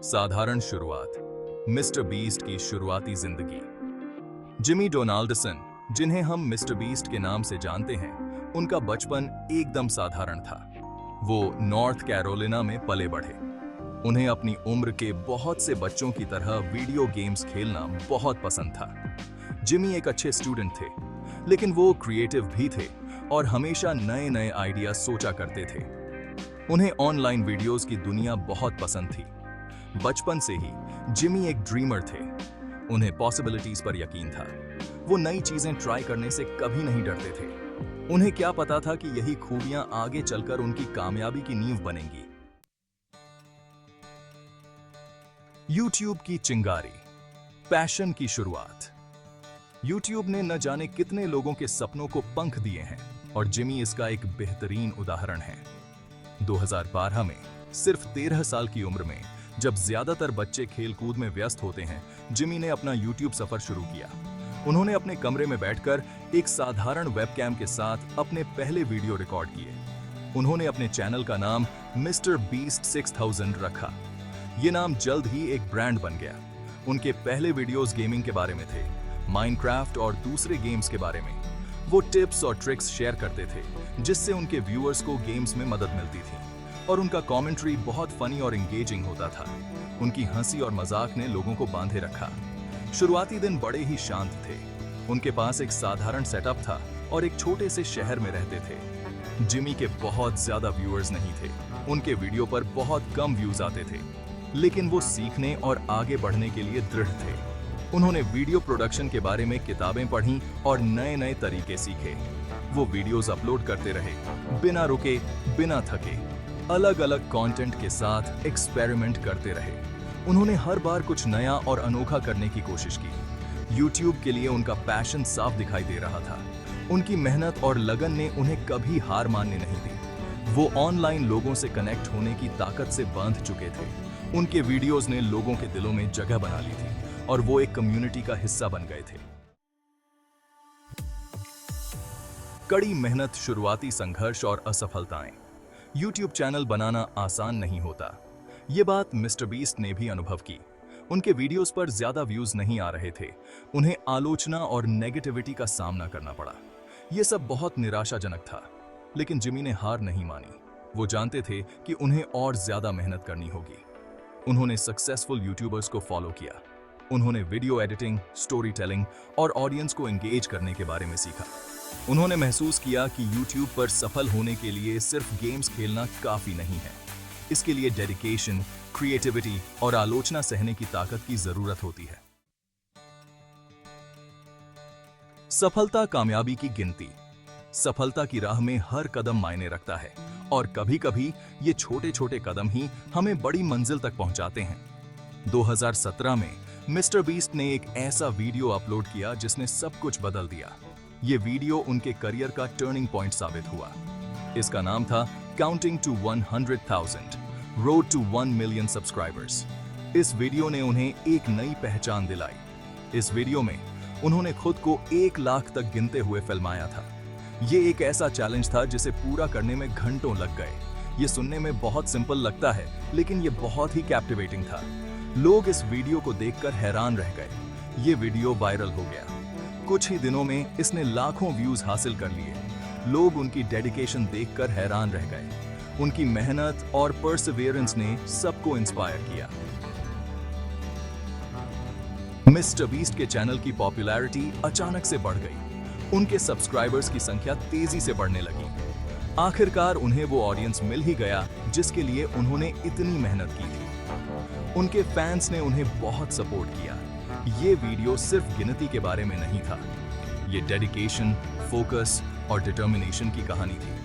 साधारण शुरुआत, mister beast की शुरुआती जिंदगी। जिमी डोनाल्डसन, जिन्हें हम मिस्टर बीस्ट के नाम से जानते हैं, उनका बचपन एकदम साधारण था। वो नॉर्थ कैरोलिना में पले बढ़े। उन्हें अपनी उम्र के बहुत से बच्चों की तरह वीडियो गेम्स खेलना बहुत पसंद था। जिमी एक अच्छे स्टूडेंट थे, लेकिन वो क्रिएटिव भी थे और हमेशा नए नए आइडिया सोचा करते थे। उन्हें ऑनलाइन वीडियोस की दुनिया बहुत पसंद थी। बचपन से ही जिमी एक ड्रीमर थे। उन्हें पॉसिबिलिटीज पर यकीन था। वो नई चीजें ट्राई करने से कभी नहीं डरते थे। उन्हें क्या पता था कि यही खूबियां आगे चलकर उनकी कामयाबी की नींव बनेंगी। यूट्यूब की चिंगारी, पैशन की शुरुआत। यूट्यूब ने न जाने कितने लोगों के सपनों को पंख दिए हैं और जिमी इसका एक बेहतरीन उदाहरण है। 2012 में सिर्फ 13 साल की उम्र में, जब ज्यादातर बच्चे खेलकूद में व्यस्त होते हैं, जिमी ने अपना यूट्यूब सफर शुरू किया। उन्होंने अपने कमरे में बैठकर एक साधारण वेबकैम के साथ अपने पहले वीडियो रिकॉर्ड किए। उन्होंने अपने चैनल का नाम मिस्टर बीस्ट 6000 रखा। ये नाम जल्द ही एक ब्रांड बन गया। उनके पहले वीडियोस गेमिंग के बारे में थे, माइनक्राफ्ट और दूसरे गेम्स के बारे में। वो टिप्स और ट्रिक्स शेयर करते थे, जिससे उनके व्यूअर्स को गेम्स में मदद मिलती थी और उनका कमेंट्री बहुत फनी और एंगेजिंग होता था। उनकी हंसी और मजाक ने लोगों को बांधे रखा। शुरुआती दिन बड़े ही शांत थे। उनके पास एक साधारण सेटअप था और एक छोटे से शहर में रहते थे। जिमी के बहुत ज्यादा व्यूअर्स नहीं थे। उनके वीडियो पर बहुत कम व्यूज आते थे, लेकिन वो सीखने और आगे बढ़ने के लिए दृढ़ थे। उन्होंने वीडियो प्रोडक्शन के बारे में किताबें पढ़ीं और नए नए तरीके सीखे। वो वीडियोस अपलोड करते रहे, बिना रुके, बिना थके। अलग अलग कंटेंट के साथ एक्सपेरिमेंट करते रहे। उन्होंने हर बार कुछ नया और अनोखा करने की कोशिश की। यूट्यूब के लिए उनका पैशन साफ दिखाई दे रहा था। उनकी मेहनत और लगन ने उन्हें कभी हार मानने नहीं दी। वो ऑनलाइन लोगों से कनेक्ट होने की ताकत से बांध चुके थे। उनके वीडियोस ने लोगों के दिलों में जगह बना ली थी और वो एक कम्युनिटी का हिस्सा बन गए थे। कड़ी मेहनत, शुरुआती संघर्ष और असफलताएं। यूट्यूब चैनल बनाना आसान नहीं होता। ये बात मिस्टर बीस्ट ने भी अनुभव की। उनके वीडियोस पर ज्यादा व्यूज नहीं आ रहे थे। उन्हें आलोचना और नेगेटिविटी का सामना करना पड़ा। ये सब बहुत निराशाजनक था, लेकिन जिमी ने हार नहीं मानी। वो जानते थे कि उन्हें और ज्यादा मेहनत करनी होगी। उन्होंने सक्सेसफुल यूट्यूबर्स को फॉलो किया। उन्होंने वीडियो एडिटिंग, स्टोरी टेलिंग और ऑडियंस को एंगेज करने के बारे में सीखा। उन्होंने महसूस किया कि YouTube पर सफल होने के लिए सिर्फ गेम्स खेलना काफी नहीं है। इसके लिए डेडिकेशन, क्रिएटिविटी और आलोचना सहने की ताकत की जरूरत होती है। सफलता, कामयाबी की गिनती। सफलता की राह में हर कदम मायने रखता है और कभी-कभी ये छोटे छोटे कदम ही हमें बड़ी मंजिल तक पहुंचाते हैं। 2017 में मिस्टर बीस्ट ने एक ऐसा वीडियो अपलोड किया जिसने सब कुछ बदल दिया। ये वीडियो उनके करियर का टर्निंग पॉइंट साबित हुआ। इसका नाम था counting to 100,000, road to 1 million subscribers. इस वीडियो ने उन्हें एक नई पहचान दिलाई। इस वीडियो में उन्होंने खुद को 1 लाख तक गिनते हुए फिल्माया था। ये एक ऐसा चैलेंज था जिसे पूरा करने में घंटों लग गए। ये सुनने में बहुत सिंपल लगता है, लेकिन ये बहुत ही कैप्टिवेटिंग था। लोग इस वीडियो को देखकर हैरान रह गए। ये वीडियो वायरल हो गया। कुछ ही दिनों में इसने लाखों व्यूज हासिल कर लिए। लोग उनकी डेडिकेशन देखकर हैरान रह गए। उनकी मेहनत और परसिवियरेंस ने सबको इंस्पायर किया। मिस्टर बीस्ट के चैनल की पॉपुलैरिटी अचानक से बढ़ गई। उनके सब्सक्राइबर्स की संख्या तेजी से बढ़ने लगी। आखिरकार उन्हें वो ऑडियंस मिल ही गया जिसके लिए उन्होंने इतनी मेहनत की थी। उनके फैंस ने उन्हें बहुत सपोर्ट किया। ये वीडियो सिर्फ गिनती के बारे में नहीं था। ये डेडिकेशन, फोकस और डिटर्मिनेशन की कहानी थी।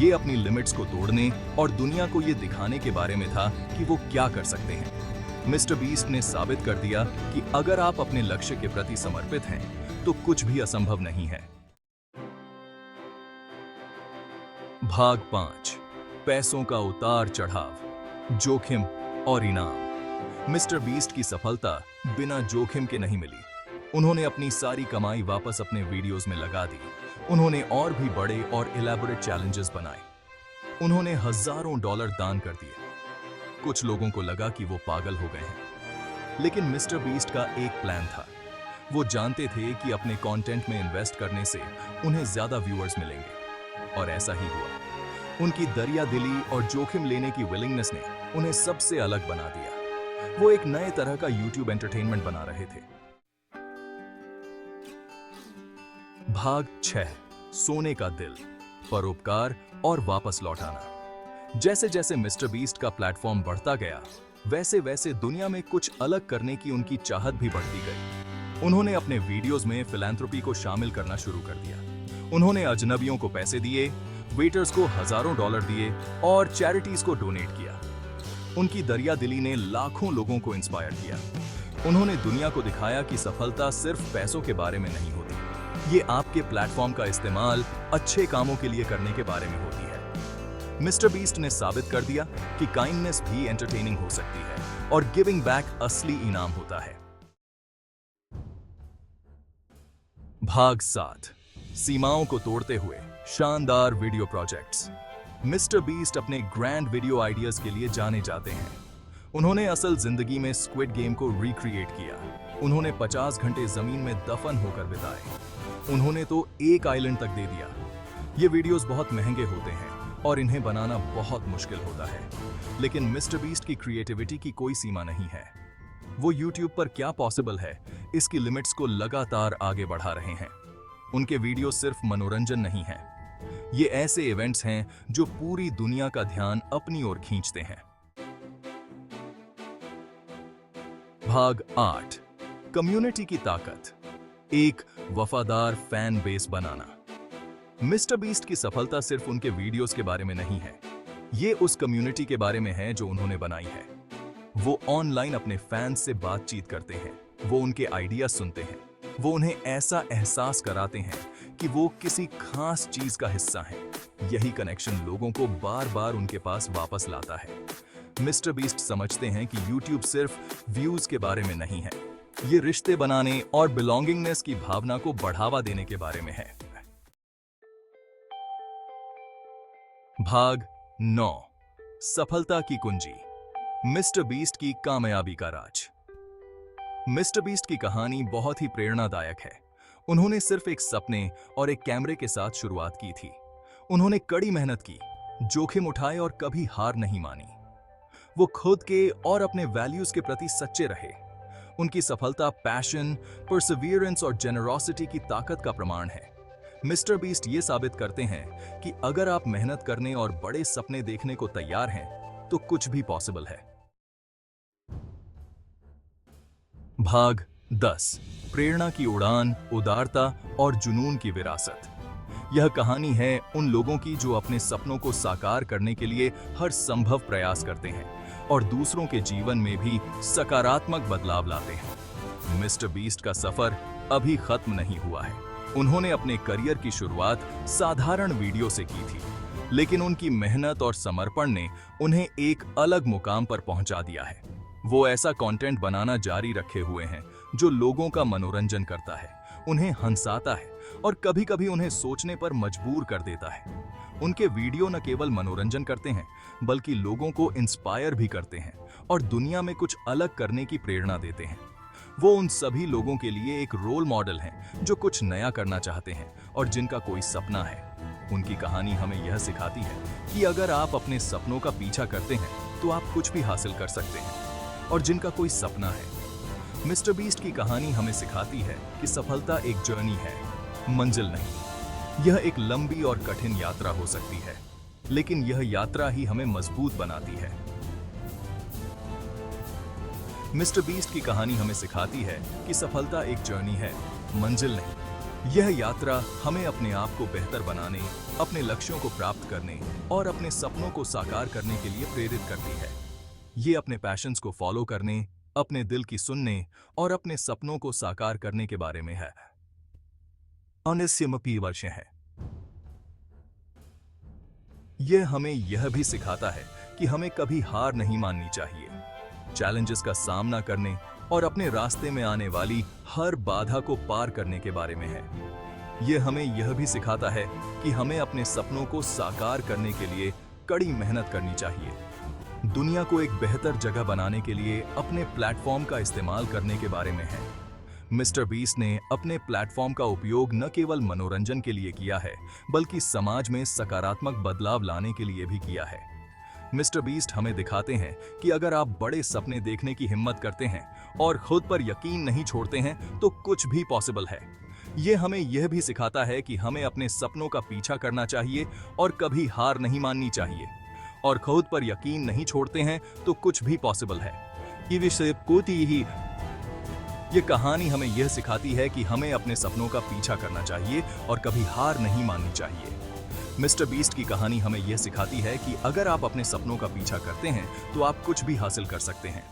ये अपनी लिमिट्स को तोड़ने और दुनिया को ये दिखाने के बारे में था कि वो क्या कर सकते हैं। मिस्टर बीस्ट ने साबित कर दिया कि अगर आप अपने लक्ष्य के प्रति समर्पित हैं, तो कुछ भी असंभव नहीं है। भाग 5, पैसों का उतार चढ़ाव, जोखिम और इनाम। मिस्टर बीस्ट की सफलता बिना जोखिम के नहीं मिली। उन्होंने अपनी सारी कमाई वापस अपने वीडियोस में लगा दी। उन्होंने और भी बड़े और इलैबोरेट चैलेंजेस बनाए। उन्होंने हजारों डॉलर दान कर दिए। कुछ लोगों को लगा कि वो पागल हो गए हैं, लेकिन मिस्टर बीस्ट का एक प्लान था। वो जानते थे कि अपने कंटेंट में इन्वेस्ट करने से उन्हें ज्यादा व्यूअर्स मिलेंगे, और ऐसा ही हुआ। उनकी दरिया दिली और जोखिम लेने की विलिंगनेस ने उन्हें सबसे अलग बना दिया। वो एक नए तरह का यूट्यूब एंटरटेनमेंट बना रहे थे। भाग 6, सोने का दिल, परोपकार और वापस लौटाना। जैसे जैसे मिस्टर बीस्ट का प्लेटफॉर्म बढ़ता गया, वैसे वैसे दुनिया में कुछ अलग करने की उनकी चाहत भी बढ़ती गई। उन्होंने अपने वीडियोस में फिलैंथ्रोपी को शामिल करना शुरू कर दिया। उन्होंने अजनबियों को पैसे दिए, वेटर्स को हजारों डॉलर दिए और चैरिटीज को डोनेट किया। उनकी दरिया दिली ने लाखों लोगों को इंस्पायर किया। उन्होंने दुनिया को दिखाया कि सफलता सिर्फ पैसों के बारे में नहीं होती, ये आपके प्लेटफॉर्म का इस्तेमाल अच्छे कामों के लिए करने के बारे में होती है। मिस्टर बीस्ट ने साबित कर दिया कि काइंडनेस भी एंटरटेनिंग हो सकती है और गिविंग बैक असली इनाम होता है। भाग 7, सीमाओं को तोड़ते हुए शानदार वीडियो प्रोजेक्ट्स। मिस्टर बीस्ट अपने ग्रैंड वीडियो आइडियाज के लिए जाने जाते हैं। उन्होंने असल जिंदगी में स्क्विड गेम को रिक्रिएट किया। उन्होंने 50 घंटे जमीन में दफन होकर बिताए। उन्होंने तो एक आइलैंड तक दे दिया। ये वीडियोस बहुत महंगे होते हैं और इन्हें बनाना बहुत मुश्किल होता है, लेकिन मिस्टर बीस्ट की क्रिएटिविटी की कोई सीमा नहीं है। वो यूट्यूब पर क्या पॉसिबल है, इसकी लिमिट्स को लगातार आगे बढ़ा रहे हैं। उनके वीडियो सिर्फ मनोरंजन नहीं है, ये ऐसे इवेंट्स हैं जो पूरी दुनिया का ध्यान अपनी ओर खींचते हैं। भाग 8, कम्युनिटी की ताकत, एक वफादार फैन बेस बनाना। मिस्टर बीस्ट की सफलता सिर्फ उनके वीडियोस के बारे में नहीं है, ये उस कम्युनिटी के बारे में है जो उन्होंने बनाई है। वो ऑनलाइन अपने फैंस से बातचीत करते हैं, वो उनके आइडिया सुनते हैं, वो उन्हें ऐसा एहसास कराते हैं कि वो किसी खास चीज का हिस्सा हैं। यही कनेक्शन लोगों को बार बार उनके पास वापस लाता है। मिस्टर बीस्ट समझते हैं कि यूट्यूब सिर्फ व्यूज के बारे में नहीं है, ये रिश्ते बनाने और बिलोंगिंगनेस की भावना को बढ़ावा देने के बारे में है। भाग 9, सफलता की कुंजी, मिस्टर बीस्ट की कामयाबी का राज। मिस्टर बीस्ट की कहानी बहुत ही प्रेरणादायक है। उन्होंने सिर्फ एक सपने और एक कैमरे के साथ शुरुआत की थी। उन्होंने कड़ी मेहनत की, जोखिम उठाए और कभी हार नहीं मानी। वो खुद के और अपने वैल्यूज के प्रति सच्चे रहे। उनकी सफलता पैशन, परसिवियरेंस और जेनरोसिटी की ताकत का प्रमाण है। मिस्टर बीस्ट ये साबित करते हैं कि अगर आप मेहनत करने और बड़े सपने देखने को तैयार हैं, तो कुछ भी पॉसिबल है। भाग 10, प्रेरणा की उड़ान, उदारता और जुनून की विरासत। यह कहानी है उन लोगों की जो अपने सपनों को साकार करने के लिए हर संभव प्रयास करते हैं और दूसरों के जीवन में भी सकारात्मक बदलाव लाते हैं। मिस्टर बीस्ट का सफर अभी खत्म नहीं हुआ है। उन्होंने अपने करियर की शुरुआत साधारण वीडियो से की थी, लेकिन उनकी मेहनत और समर्पण ने उन्हें एक अलग मुकाम पर पहुंचा दिया है। वो ऐसा कंटेंट बनाना जारी रखे हुए हैं जो लोगों का मनोरंजन करता है, उन्हें हंसाता है और कभी-कभी उन्हें सोचने पर मजबूर कर देता है। उनके वीडियो न केवल मनोरंजन करते हैं, बल्कि लोगों को इंस्पायर भी करते हैं और दुनिया में कुछ अलग करने की प्रेरणा देते हैं। वो उन सभी लोगों के लिए एक रोल मॉडल हैं जो कुछ नया करना चाहते हैं और जिनका कोई सपना है। उनकी कहानी हमें यह सिखाती है कि अगर आप अपने सपनों का पीछा करते हैं तो आप कुछ भी हासिल कर सकते हैं। और जिनका कोई सपना है, मिस्टर बीस्ट की कहानी हमें सिखाती है कि सफलता एक जर्नी है, मंजिल नहीं। यह एक लंबी और कठिन यात्रा हो सकती है, लेकिन यह यात्रा ही हमें मजबूत बनाती है। मिस्टर बीस्ट की कहानी हमें सिखाती है कि सफलता एक जर्नी है, मंजिल नहीं। यह यात्रा हमें अपने आप को बेहतर बनाने, अपने लक्ष्यों को प्राप्त करने और अपने सपनों को साकार करने के लिए प्रेरित करती है। ये अपने पैशंस को फॉलो करने, अपने दिल की सुनने और अपने सपनों को साकार करने के बारे में है। अनिश्चित वर्ष है। यह हमें यह भी सिखाता है कि हमें कभी हार नहीं माननी चाहिए। चैलेंजेस का सामना करने और अपने रास्ते में आने वाली हर बाधा को पार करने के बारे में है। यह हमें यह भी सिखाता है कि हमें अपने सपनों को साकार करने के लिए कड़ी मेहनत करनी चाहिए। दुनिया को एक बेहतर जगह बनाने के लिए अपने प्लेटफॉर्म का इस्तेमाल करने के बारे में है। मिस्टर बीस्ट ने अपने प्लेटफॉर्म का उपयोग न केवल मनोरंजन के लिए किया है, बल्कि समाज में सकारात्मक बदलाव लाने के लिए भी किया है। मिस्टर बीस्ट हमें दिखाते हैं कि अगर आप बड़े सपने देखने की हिम्मत करते हैं और खुद पर यकीन नहीं छोड़ते हैं तो कुछ भी पॉसिबल है। ये हमें यह भी सिखाता है कि हमें अपने सपनों का पीछा करना चाहिए और कभी हार नहीं माननी चाहिए। और खुद पर यकीन नहीं छोड़ते हैं तो कुछ भी पॉसिबल है। ये कहानी हमें यह सिखाती है कि हमें अपने सपनों का पीछा करना चाहिए और कभी हार नहीं माननी चाहिए। मिस्टर बीस्ट की कहानी हमें यह सिखाती है कि अगर आप अपने सपनों का पीछा करते हैं तो आप कुछ भी हासिल कर सकते हैं।